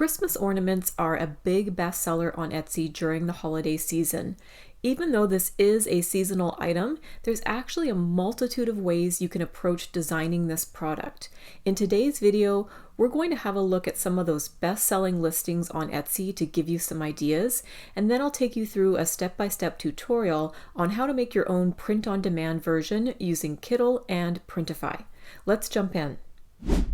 Christmas ornaments are a big bestseller on Etsy during the holiday season. Even though this is a seasonal item, there's actually a multitude of ways you can approach designing this product. In today's video, we're going to have a look at some of those best-selling listings on Etsy to give you some ideas, and then I'll take you through a step-by-step tutorial on how to make your own print-on-demand version using Kittl and Printify. Let's jump in.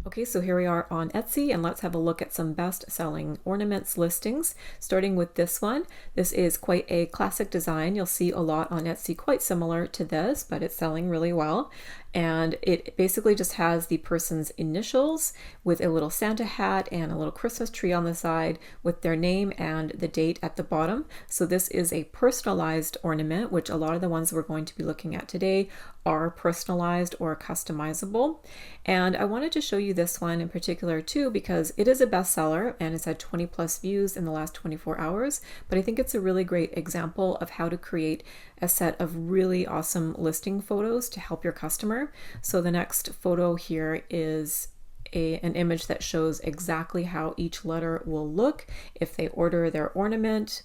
Okay, so here we are on Etsy, and let's have a look at some best-selling ornaments listings, starting with this one. This is quite a classic design. You'll see a lot on Etsy quite similar to this, but it's selling really well. And it basically just has the person's initials with a little Santa hat and a little Christmas tree on the side with their name and the date at the bottom. So this is a personalized ornament, which a lot of the ones we're going to be looking at today are personalized or customizable. And I wanted to show you this one in particular too, because it is a bestseller and it's had 20 plus views in the last 24 hours. But I think it's a really great example of how to create a set of really awesome listing photos to help your customer. So the next photo here is an image that shows exactly how each letter will look if they order their ornament.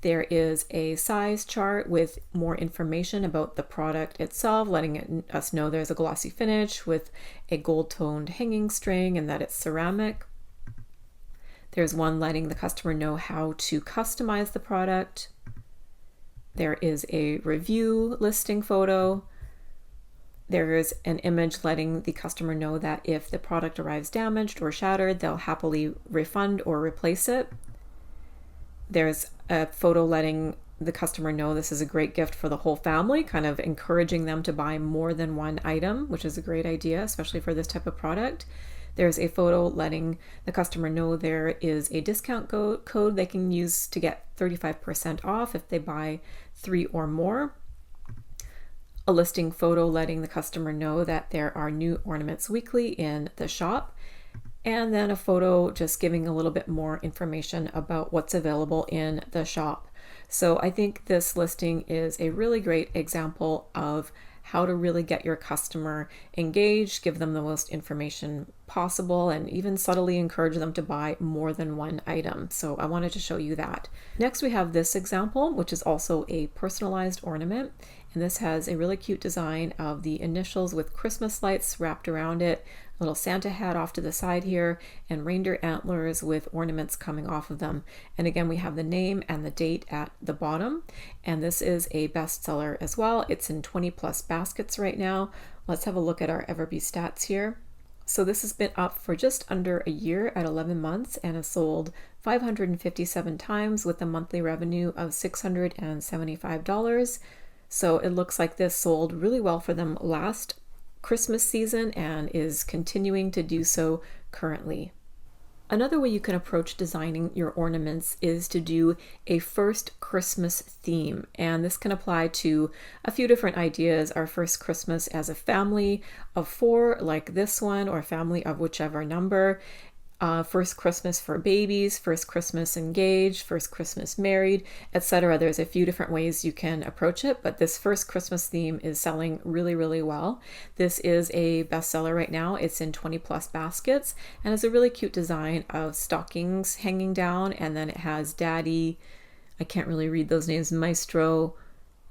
There is a size chart with more information about the product itself, letting us know there's a glossy finish with a gold-toned hanging string and that it's ceramic. There's one letting the customer know how to customize the product. There is a review listing photo. There is an image letting the customer know that if the product arrives damaged or shattered, they'll happily refund or replace it. There's a photo letting the customer know this is a great gift for the whole family, kind of encouraging them to buy more than one item, which is a great idea, especially for this type of product. There's a photo letting the customer know there is a discount code they can use to get 35% off if they buy 3 or more. A listing photo letting the customer know that there are new ornaments weekly in the shop. And then a photo just giving a little bit more information about what's available in the shop. So I think this listing is a really great example of how to really get your customer engaged, give them the most information possible, and even subtly encourage them to buy more than one item. So I wanted to show you that. Next, we have this example, which is also a personalized ornament. And this has a really cute design of the initials with Christmas lights wrapped around it, a little Santa hat off to the side here, and reindeer antlers with ornaments coming off of them. And again, we have the name and the date at the bottom. And this is a bestseller as well. It's in 20 plus baskets right now. Let's have a look at our Everbee stats here. So this has been up for just under a year at 11 months and has sold 557 times with a monthly revenue of $675. So it looks like this sold really well for them last Christmas season and is continuing to do so currently. Another way you can approach designing your ornaments is to do a first Christmas theme. And this can apply to a few different ideas. Our first Christmas as a family of 4, like this one, or a family of whichever number. First Christmas for babies, first Christmas engaged, first Christmas married, etc. There's a few different ways you can approach it, but this first Christmas theme is selling really, really well. This is a bestseller right now. It's in 20 plus baskets and it's a really cute design of stockings hanging down, and then it has Daddy, I can't really read those names, Maestro,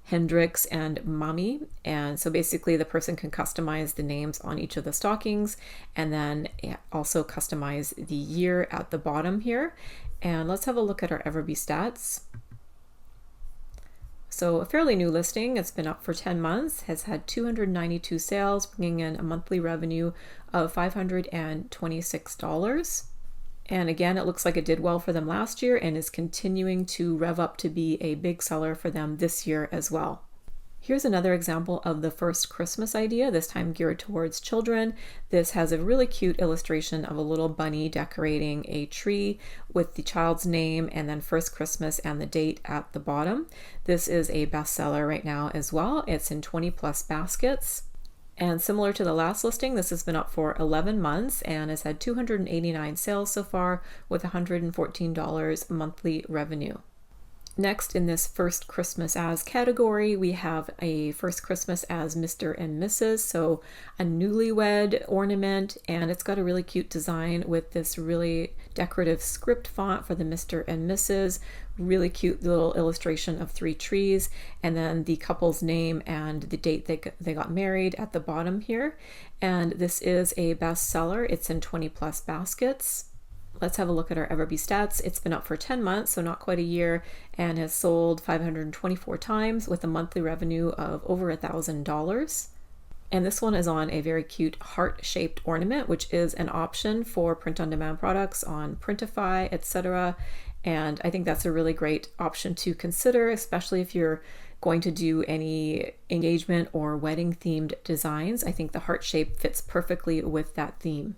Hendrix, and Mommy. And so basically the person can customize the names on each of the stockings and then also customize the year at the bottom here. And let's have a look at our Everbee stats. So a fairly new listing. It's been up for 10 months, has had 292 sales, bringing in a monthly revenue of $526. And again, it looks like it did well for them last year and is continuing to rev up to be a big seller for them this year as well. Here's another example of the first Christmas idea, this time geared towards children. This has a really cute illustration of a little bunny decorating a tree with the child's name and then first Christmas and the date at the bottom. This is a bestseller right now as well. It's in 20 plus baskets. And similar to the last listing, this has been up for 11 months and has had 289 sales so far with $114 monthly revenue. Next, in this First Christmas As category, we have a First Christmas As Mr. and Mrs., so a newlywed ornament, and it's got a really cute design with this really decorative script font for the Mr. and Mrs., really cute little illustration of 3 trees, and then the couple's name and the date they got married at the bottom here. And this is a bestseller. It's in 20 plus baskets. Let's have a look at our Everbee stats. It's been up for 10 months, so not quite a year, and has sold 524 times with a monthly revenue of over $1,000. And this one is on a very cute heart-shaped ornament, which is an option for print-on-demand products on Printify, etc. And I think that's a really great option to consider, especially if you're going to do any engagement or wedding-themed designs. I think the heart shape fits perfectly with that theme.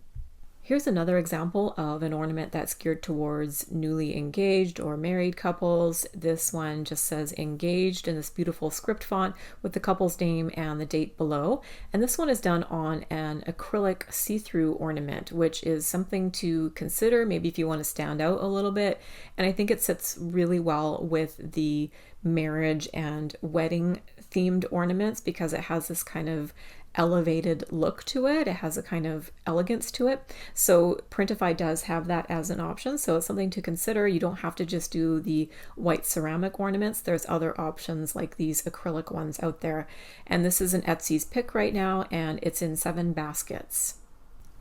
Here's another example of an ornament that's geared towards newly engaged or married couples. This one just says engaged in this beautiful script font with the couple's name and the date below. And this one is done on an acrylic see-through ornament, which is something to consider maybe if you want to stand out a little bit. And I think it sits really well with the marriage and wedding themed ornaments because it has this kind of elevated look to it. It has a kind of elegance to it. So Printify does have that as an option. So it's something to consider. You don't have to just do the white ceramic ornaments. There's other options like these acrylic ones out there. And this is an Etsy's pick right now, and it's in 7 baskets.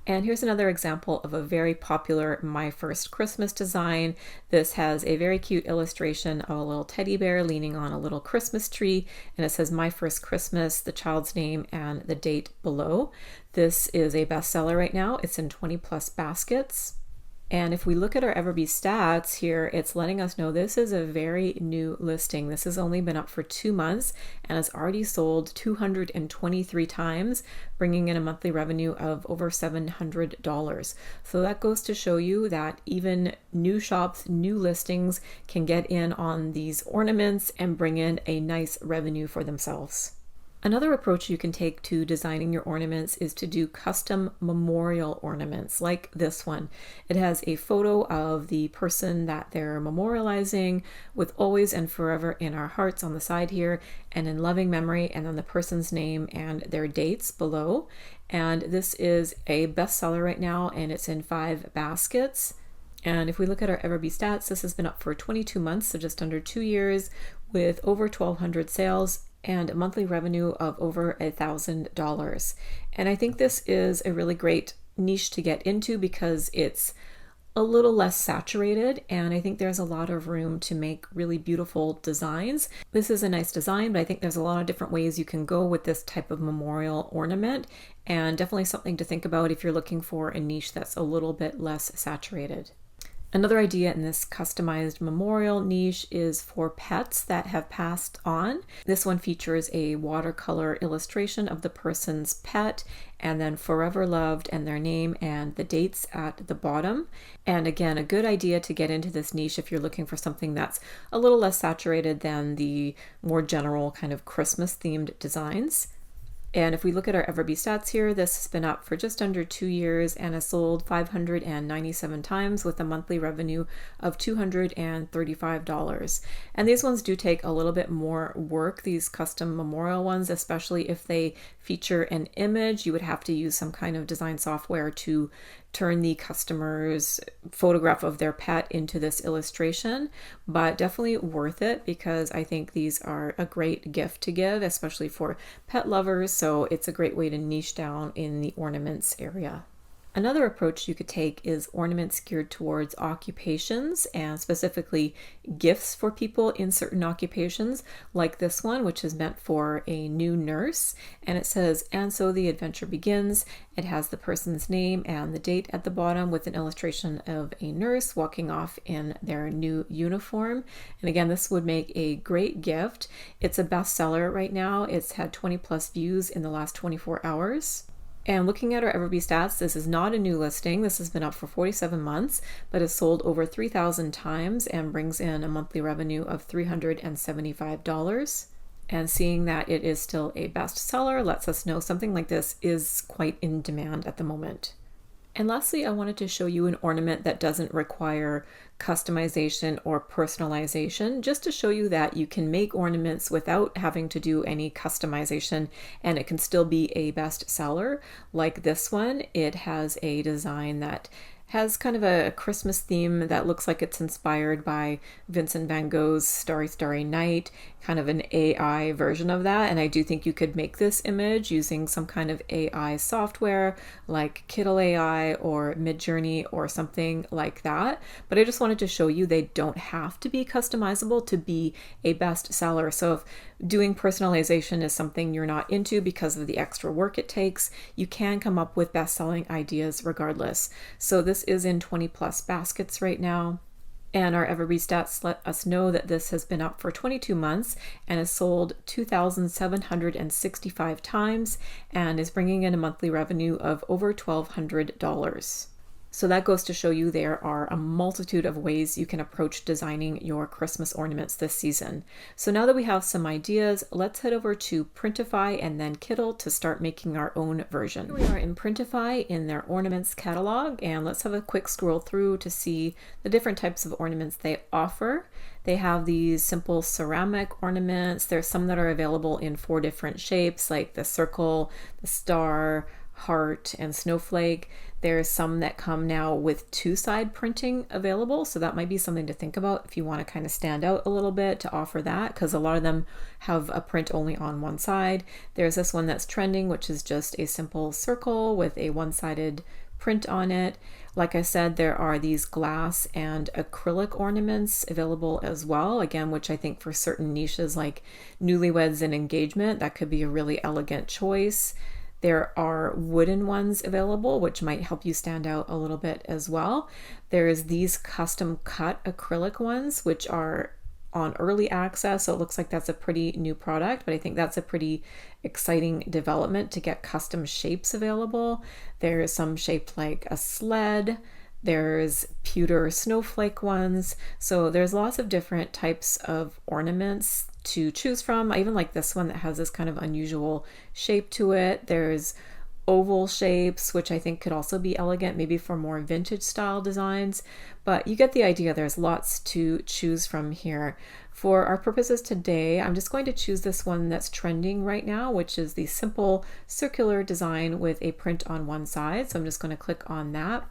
And here's another example of a very popular My First Christmas design. This has a very cute illustration of a little teddy bear leaning on a little Christmas tree, and it says My First Christmas, the child's name, and the date below. This is a bestseller right now. It's in 20 plus baskets. And if we look at our Everbee stats here, it's letting us know this is a very new listing. This has only been up for 2 months and has already sold 223 times, bringing in a monthly revenue of over $700. So that goes to show you that even new shops, new listings can get in on these ornaments and bring in a nice revenue for themselves. Another approach you can take to designing your ornaments is to do custom memorial ornaments like this one. It has a photo of the person that they're memorializing with always and forever in our hearts on the side here and in loving memory, and then the person's name and their dates below. And this is a bestseller right now, and it's in 5 baskets. And if we look at our Everbee stats, this has been up for 22 months, so just under 2 years, with over 1,200 sales and a monthly revenue of over $1,000. And I think this is a really great niche to get into because it's a little less saturated, and I think there's a lot of room to make really beautiful designs. This is a nice design, but I think there's a lot of different ways you can go with this type of memorial ornament, and definitely something to think about if you're looking for a niche that's a little bit less saturated. Another idea in this customized memorial niche is for pets that have passed on. This one features a watercolor illustration of the person's pet and then forever loved and their name and the dates at the bottom. And again, a good idea to get into this niche if you're looking for something that's a little less saturated than the more general kind of Christmas themed designs. And if we look at our Everbee stats here, this has been up for just under 2 years and has sold 597 times with a monthly revenue of $235. And these ones do take a little bit more work, these custom memorial ones, especially if they feature an image. You would have to use some kind of design software to turn the customer's photograph of their pet into this illustration, but definitely worth it because I think these are a great gift to give, especially for pet lovers. So it's a great way to niche down in the ornaments area. Another approach you could take is ornaments geared towards occupations and specifically gifts for people in certain occupations, like this one, which is meant for a new nurse. And it says, "And so the adventure begins." It has the person's name and the date at the bottom with an illustration of a nurse walking off in their new uniform. And again, this would make a great gift. It's a bestseller right now. It's had 20 plus views in the last 24 hours. And looking at our Everbee stats, this is not a new listing. This has been up for 47 months, but has sold over 3,000 times and brings in a monthly revenue of $375. And seeing that it is still a bestseller lets us know something like this is quite in demand at the moment. And lastly, I wanted to show you an ornament that doesn't require customization or personalization, just to show you that you can make ornaments without having to do any customization, and it can still be a bestseller. Like this one, it has a design that has kind of a Christmas theme that looks like it's inspired by Vincent van Gogh's Starry Starry Night, kind of an AI version of that. And I do think you could make this image using some kind of AI software like Kittl AI or Midjourney or something like that. But I just wanted to show you they don't have to be customizable to be a bestseller. So if doing personalization is something you're not into because of the extra work it takes, you can come up with best-selling ideas regardless. So this is in 20+ baskets right now. And our Everread stats let us know that this has been up for 22 months and has sold 2,765 times and is bringing in a monthly revenue of over $1,200. So that goes to show you there are a multitude of ways you can approach designing your Christmas ornaments this season. So now that we have some ideas, let's head over to Printify and then Kittl to start making our own version. Here we are in Printify in their ornaments catalog, and let's have a quick scroll through to see the different types of ornaments they offer. They have these simple ceramic ornaments. There's some that are available in 4 different shapes, like the circle, the star, heart, and snowflake. There's some that come now with 2-side printing available, so that might be something to think about if you want to kind of stand out a little bit to offer that, because a lot of them have a print only on one side. There's this one that's trending, which is just a simple circle with a one-sided print on it. Like I said, there are these glass and acrylic ornaments available as well, again, which I think for certain niches like newlyweds and engagement, that could be a really elegant choice. There are wooden ones available, which might help you stand out a little bit as well. There's these custom cut acrylic ones, which are on early access, so it looks like that's a pretty new product, but I think that's a pretty exciting development to get custom shapes available. There's some shaped like a sled. There's pewter snowflake ones. So there's lots of different types of ornaments to choose from. I even like this one that has this kind of unusual shape to it. There's oval shapes, which I think could also be elegant, maybe for more vintage style designs, but you get the idea. There's lots to choose from here. For our purposes today, I'm just going to choose this one that's trending right now, which is the simple circular design with a print on one side. So I'm just going to click on that.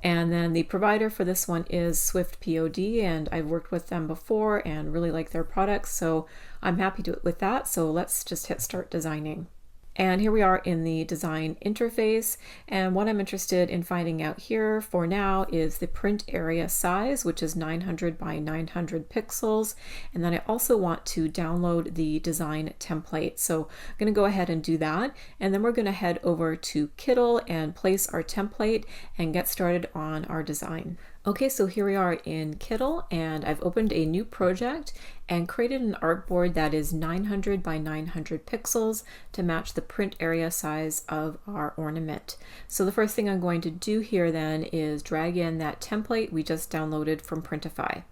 And then the provider for this one is Swift POD, and I've worked with them before and really like their products, so I'm happy with that. So let's just hit start designing. And here we are in the design interface, and what I'm interested in finding out here for now is the print area size, which is 900 by 900 pixels, and then I also want to download the design template. So I'm going to go ahead and do that, and then we're going to head over to Kittl and place our template and get started on our design. Okay, so here we are in Kittl, and I've opened a new project and created an artboard that is 900 by 900 pixels to match the print area size of our ornament. So the first thing I'm going to do here then is drag in that template we just downloaded from Printify.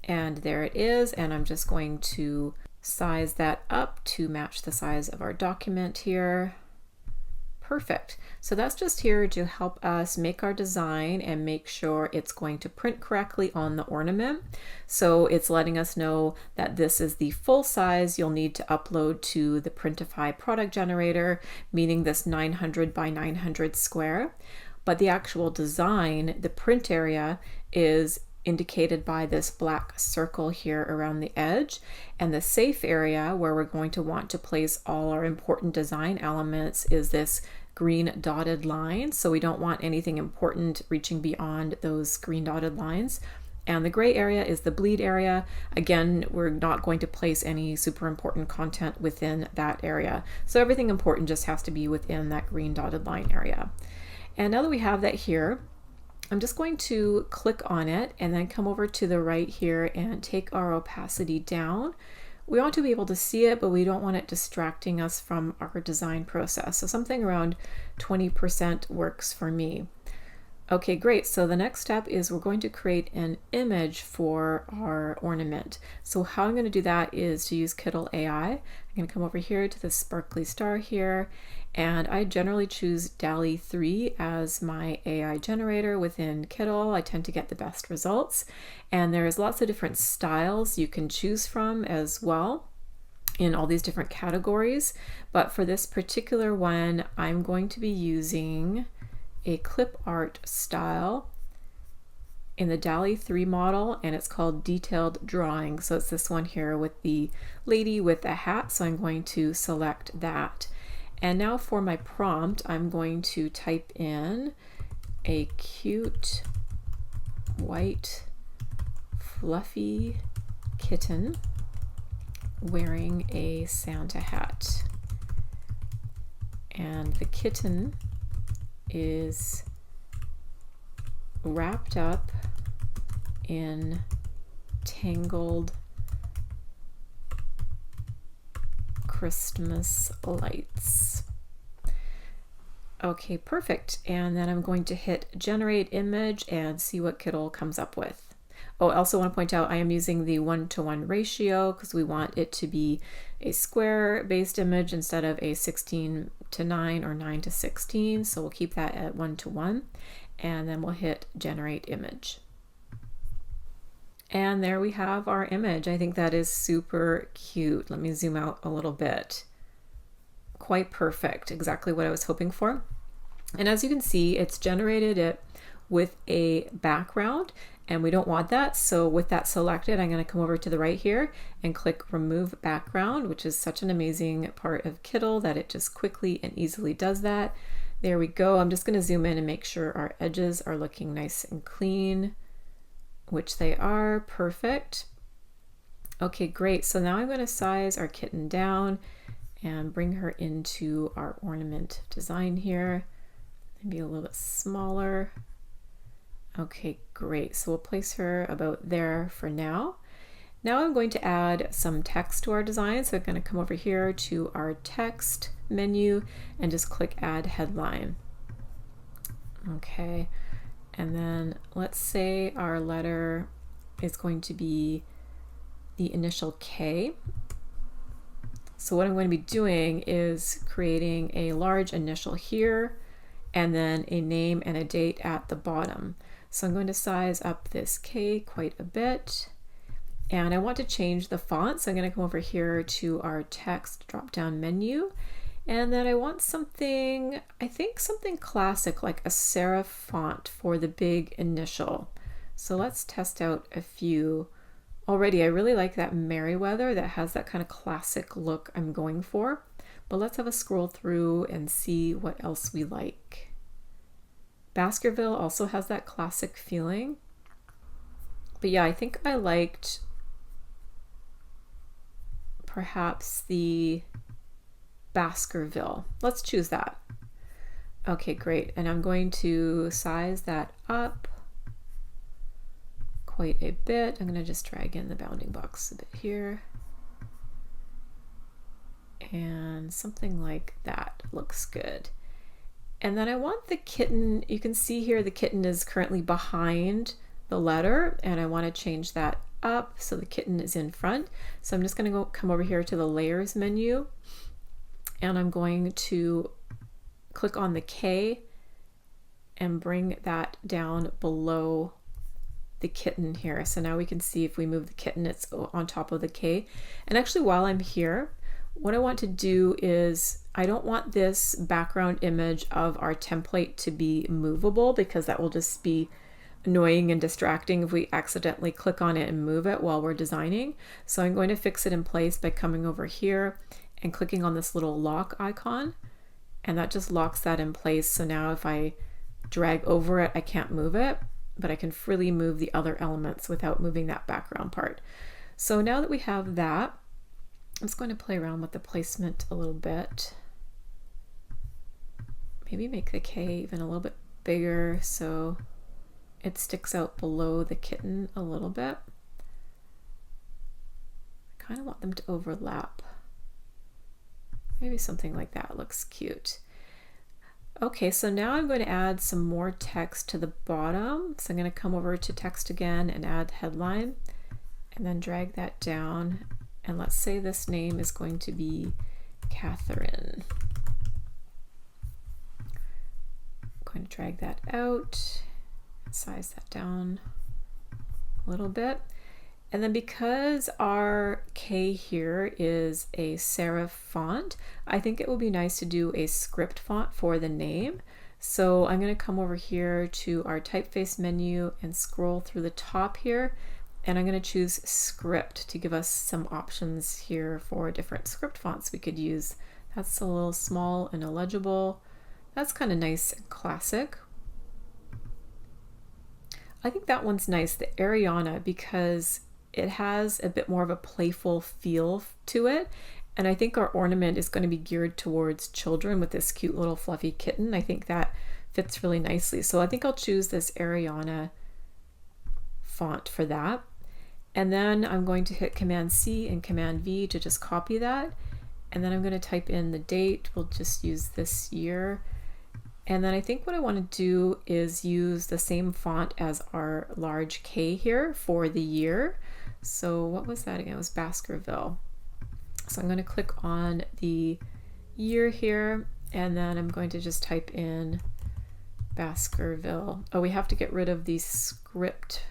And there it is, and I'm just going to size that up to match the size of our document here. Perfect. So that's just here to help us make our design and make sure it's going to print correctly on the ornament. So it's letting us know that this is the full size you'll need to upload to the Printify product generator, meaning this 900 by 900 square. But the actual design, the print area, is indicated by this black circle here around the edge, and the safe area where we're going to want to place all our important design elements is this green dotted line. So we don't want anything important reaching beyond those green dotted lines. And the gray area is the bleed area. Again, we're not going to place any super important content within that area. So everything important just has to be within that green dotted line area. And now that we have that here, I'm just going to click on it and then come over to the right here and take our opacity down. We want to be able to see it, but we don't want it distracting us from our design process. So something around 20% works for me. Okay, great. So the next step is we're going to create an image for our ornament. So how I'm going to do that is to use Kittl AI. I'm going to come over here to the sparkly star here, and I generally choose DALL-E 3 as my AI generator within Kittl. I tend to get the best results, and there's lots of different styles you can choose from as well in all these different categories. But for this particular one, I'm going to be using a clip art style in the DALL-E 3 model, and it's called detailed drawing. So it's this one here with the lady with a hat. So I'm going to select that. And now for my prompt, I'm going to type in a cute white fluffy kitten wearing a Santa hat. And the kitten is wrapped up in tangled Christmas lights. Okay, perfect. And then I'm going to hit generate image and see what Kittl comes up with. Oh, I also want to point out I am using the 1:1 ratio because we want it to be a square based image instead of a 16:9 or 9:16. So we'll keep that at 1:1, and then we'll hit generate image. And there we have our image. I think that is super cute. Let me zoom out a little bit. Quite perfect, exactly what I was hoping for. And as you can see, it's generated it with a background, and we don't want that. So with that selected, I'm going to come over to the right here and click remove background, which is such an amazing part of Kittl that it just quickly and easily does that. There we go. I'm just going to zoom in and make sure our edges are looking nice and clean, which they are. Perfect. Okay, great. So now I'm going to size our kitten down and bring her into our ornament design here. Maybe a little bit smaller. Okay, great. So we'll place her about there for now. Now I'm going to add some text to our design. So I'm going to come over here to our text menu and just click add headline. Okay, and then let's say our letter is going to be the initial K. So what I'm going to be doing is creating a large initial here and then a name and a date at the bottom. So I'm going to size up this K quite a bit, and I want to change the font. So I'm going to come over here to our text drop-down menu, and then I want something, I think something classic like a serif font for the big initial. So let's test out a few. Already I really like that Merriweather that has that kind of classic look I'm going for, but let's have a scroll through and see what else we like. Baskerville also has that classic feeling. But yeah, I think I liked perhaps the Baskerville. Let's choose that. Okay, great. And I'm going to size that up quite a bit. I'm going to just drag in the bounding box a bit here. And something like that looks good. And then I want the kitten, you can see here the kitten is currently behind the letter, and I want to change that up so the kitten is in front. So I'm just going to come over here to the layers menu, and I'm going to click on the K and bring that down below the kitten here. So now we can see if we move the kitten, it's on top of the K. And actually while I'm here, what I want to do is I don't want this background image of our template to be movable, because that will just be annoying and distracting if we accidentally click on it and move it while we're designing. So I'm going to fix it in place by coming over here and clicking on this little lock icon, and that just locks that in place. So now if I drag over it, I can't move it, but I can freely move the other elements without moving that background part. So now that we have that, I'm just going to play around with the placement a little bit. Maybe make the K even a little bit bigger so it sticks out below the kitten a little bit. I kind of want them to overlap. Maybe something like that looks cute. Okay, so now I'm going to add some more text to the bottom. So I'm going to come over to text again and add headline, and then drag that down. And let's say this name is going to be Catherine. I'm going to drag that out, size that down a little bit. And then because our K here is a serif font, I think it would be nice to do a script font for the name. So I'm going to come over here to our typeface menu and scroll through the top here. And I'm going to choose script to give us some options here for different script fonts we could use. That's a little small and illegible. That's kind of nice and classic. I think that one's nice, the Ariana, because it has a bit more of a playful feel to it. And I think our ornament is going to be geared towards children with this cute little fluffy kitten. I think that fits really nicely. So I think I'll choose this Ariana font for that. And then I'm going to hit Command C and Command V to just copy that. And then I'm going to type in the date. We'll just use this year. And then I think what I want to do is use the same font as our large K here for the year. So what was that again? It was Baskerville. So I'm going to click on the year here, and then I'm going to just type in Baskerville. Oh, we have to get rid of the script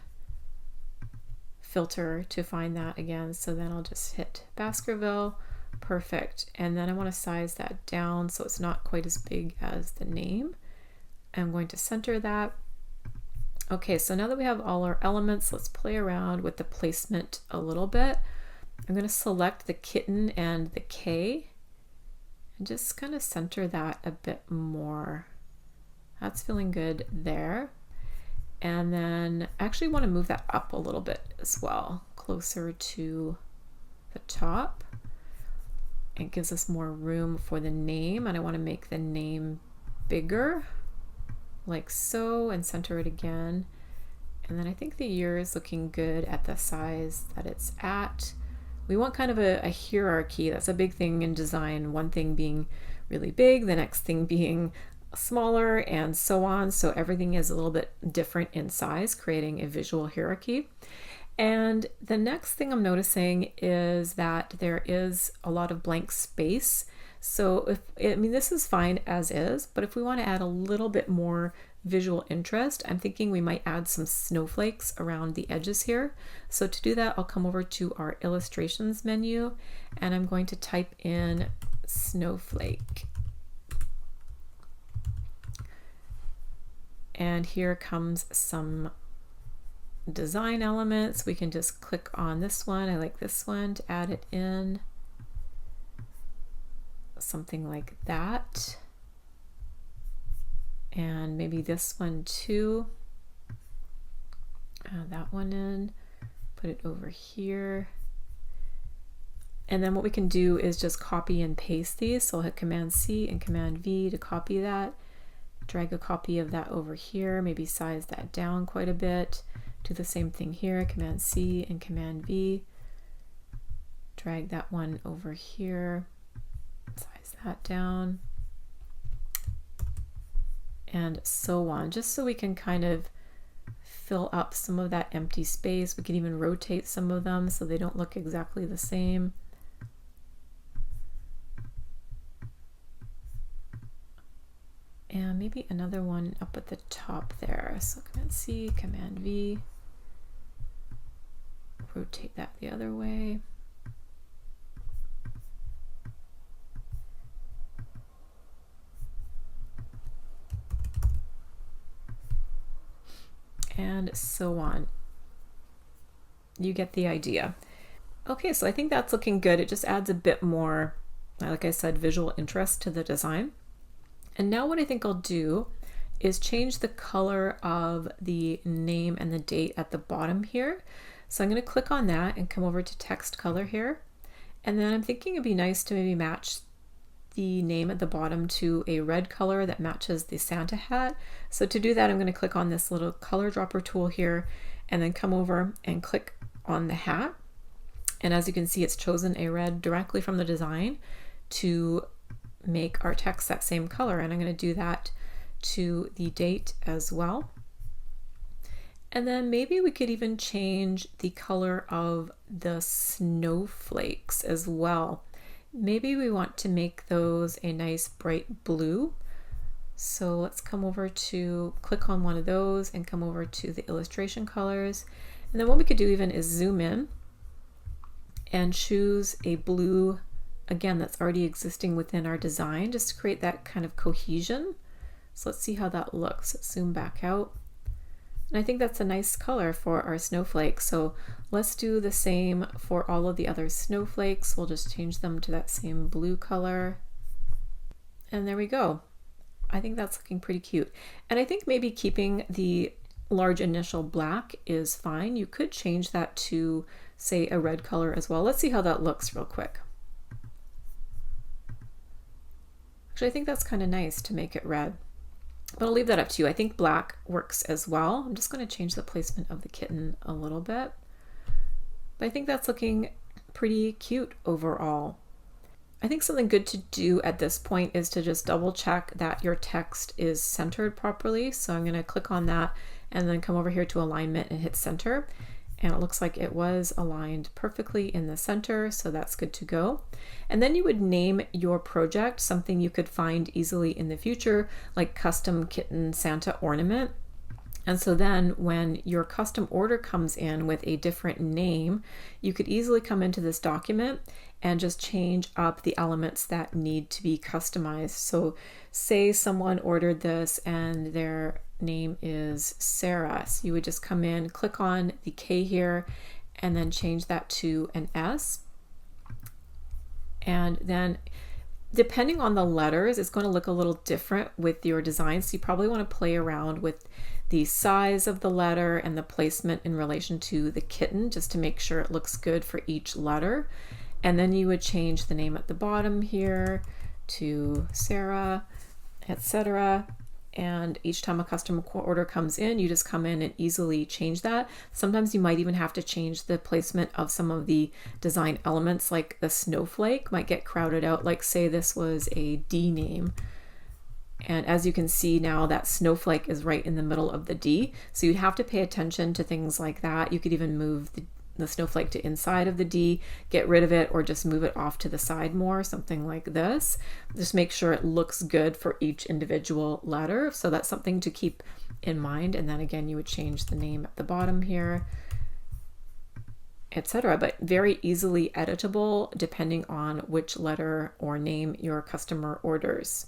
filter to find that again. So then I'll just hit Baskerville. Perfect. And then I want to size that down so it's not quite as big as the name. I'm going to center that. Okay, so now that we have all our elements, let's play around with the placement a little bit. I'm going to select the kitten and the K and just kind of center that a bit more. That's feeling good there. And then I actually want to move that up a little bit as well, closer to the top. It gives us more room for the name, and I want to make the name bigger, like so, and center it again. And then I think the year is looking good at the size that it's at. We want kind of a hierarchy. That's a big thing in design. One thing being really big, the next thing being smaller, and so on. So everything is a little bit different in size, creating a visual hierarchy. And the next thing I'm noticing is that there is a lot of blank space. So this is fine as is, but if we want to add a little bit more visual interest, I'm thinking we might add some snowflakes around the edges here. So to do that, I'll come over to our illustrations menu, and I'm going to type in snowflake. And here comes some design elements. We can just click on this one. I like this one to add it in. Something like that. And maybe this one too. Add that one in. Put it over here. And then what we can do is just copy and paste these. So I'll hit Command C and Command V to copy that. Drag a copy of that over here. Maybe size that down quite a bit. Do the same thing here, Command C and Command V. Drag that one over here, size that down, and so on, just so we can kind of fill up some of that empty space. We can even rotate some of them so they don't look exactly the same. And maybe another one up at the top there. So Command C, Command V. Rotate that the other way. And so on. You get the idea. Okay, so I think that's looking good. It just adds a bit more, like I said, visual interest to the design. And now what I think I'll do is change the color of the name and the date at the bottom here. So I'm going to click on that and come over to text color here. And then I'm thinking it'd be nice to maybe match the name at the bottom to a red color that matches the Santa hat. So to do that, I'm going to click on this little color dropper tool here and then come over and click on the hat. And as you can see, it's chosen a red directly from the design to make our text that same color, and I'm going to do that to the date as well. And then maybe we could even change the color of the snowflakes as well. Maybe we want to make those a nice bright blue. So let's come over to click on one of those and come over to the illustration colors. And then what we could do even is zoom in and choose a blue, again, that's already existing within our design, just to create that kind of cohesion. So let's see how that looks. Let's zoom back out. And I think that's a nice color for our snowflakes. So let's do the same for all of the other snowflakes. We'll just change them to that same blue color. And there we go. I think that's looking pretty cute. And I think maybe keeping the large initial black is fine. You could change that to, say, a red color as well. Let's see how that looks real quick. Actually, I think that's kind of nice to make it red. But I'll leave that up to you. I think black works as well. I'm just going to change the placement of the kitten a little bit. But I think that's looking pretty cute overall. I think something good to do at this point is to just double check that your text is centered properly. So I'm going to click on that and then come over here to alignment and hit center. And it looks like it was aligned perfectly in the center, so that's good to go. And then you would name your project something you could find easily in the future, like custom kitten Santa ornament. And so then when your custom order comes in with a different name, you could easily come into this document and just change up the elements that need to be customized. So say someone ordered this and their name is Sarah. So you would just come in, click on the K here, and then change that to an S. And then depending on the letters, it's going to look a little different with your design. So you probably want to play around with the size of the letter and the placement in relation to the kitten, just to make sure it looks good for each letter. And then you would change the name at the bottom here to Sarah, etc. And each time a custom order comes in, you just come in and easily change that. Sometimes you might even have to change the placement of some of the design elements, like the snowflake might get crowded out. Like say this was a D name. And as you can see now, that snowflake is right in the middle of the D. So you'd have to pay attention to things like that. You could even move the snowflake to inside of the D, get rid of it, or just move it off to the side more, something like this. Just make sure it looks good for each individual letter. So that's something to keep in mind. And then again, you would change the name at the bottom here, etc. But very easily editable depending on which letter or name your customer orders.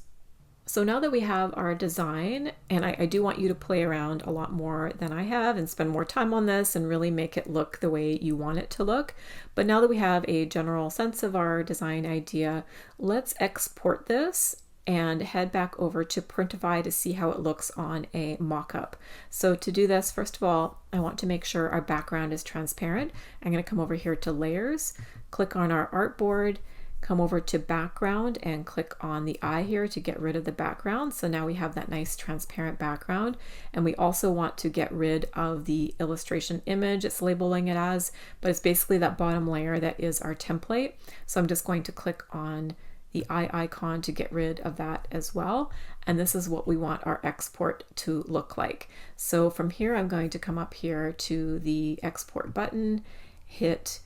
So now that we have our design, and I do want you to play around a lot more than I have and spend more time on this and really make it look the way you want it to look. But now that we have a general sense of our design idea, let's export this and head back over to Printify to see how it looks on a mock-up. So to do this, first of all, I want to make sure our background is transparent. I'm going to come over here to Layers, click on our artboard, come over to background and click on the eye here to get rid of the background. So now we have that nice transparent background. And we also want to get rid of the illustration image it's labeling it as, but it's basically that bottom layer that is our template. So I'm just going to click on the eye icon to get rid of that as well. And this is what we want our export to look like. So from here, I'm going to come up here to the export button, hit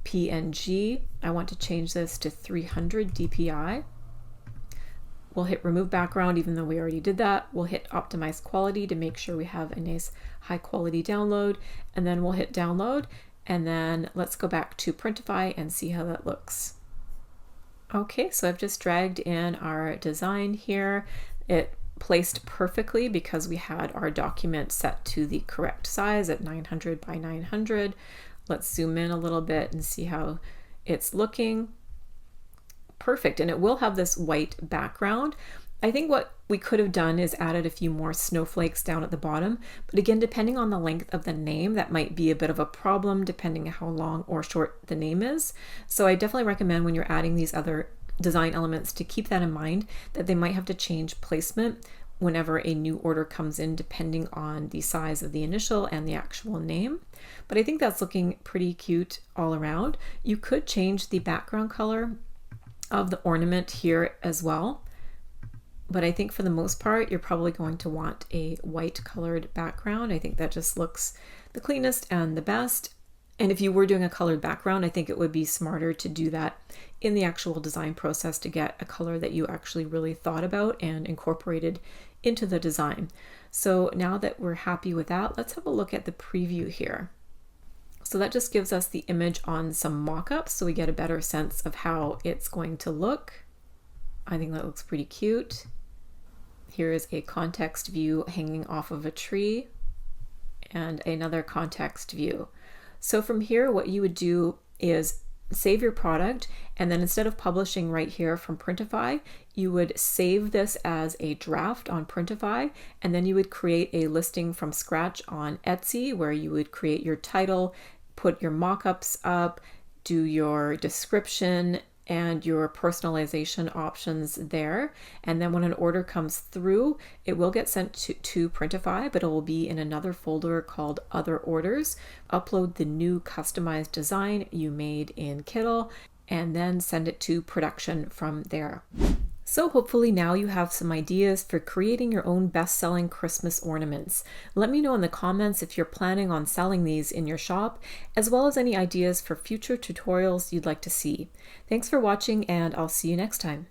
PNG. I want to change this to 300 DPI. We'll hit remove background, even though we already did that. We'll hit optimize quality to make sure we have a nice high quality download, and then we'll hit download. And then let's go back to Printify and see how that looks. Okay, so I've just dragged in our design here. It placed perfectly because we had our document set to the correct size at 900 by 900. Let's zoom in a little bit and see how it's looking. Perfect, and it will have this white background. I think what we could have done is added a few more snowflakes down at the bottom, but again, depending on the length of the name, that might be a bit of a problem depending on how long or short the name is. So I definitely recommend when you're adding these other design elements to keep that in mind, that they might have to change placement whenever a new order comes in, depending on the size of the initial and the actual name. But I think that's looking pretty cute all around. You could change the background color of the ornament here as well. But I think for the most part, you're probably going to want a white colored background. I think that just looks the cleanest and the best. And if you were doing a colored background, I think it would be smarter to do that in the actual design process to get a color that you actually really thought about and incorporated into the design. So now that we're happy with that, let's have a look at the preview here. So that just gives us the image on some mock-ups so we get a better sense of how it's going to look. I think that looks pretty cute. Here is a context view hanging off of a tree and another context view. So from here, what you would do is save your product, and then instead of publishing right here from Printify, you would save this as a draft on Printify, and then you would create a listing from scratch on Etsy where you would create your title, put your mock-ups up, do your description and your personalization options there. And then when an order comes through, it will get sent to Printify, but it will be in another folder called Other Orders. Upload the new customized design you made in Kittl, and then send it to production from there. So hopefully now you have some ideas for creating your own best-selling Christmas ornaments. Let me know in the comments if you're planning on selling these in your shop, as well as any ideas for future tutorials you'd like to see. Thanks for watching, and I'll see you next time.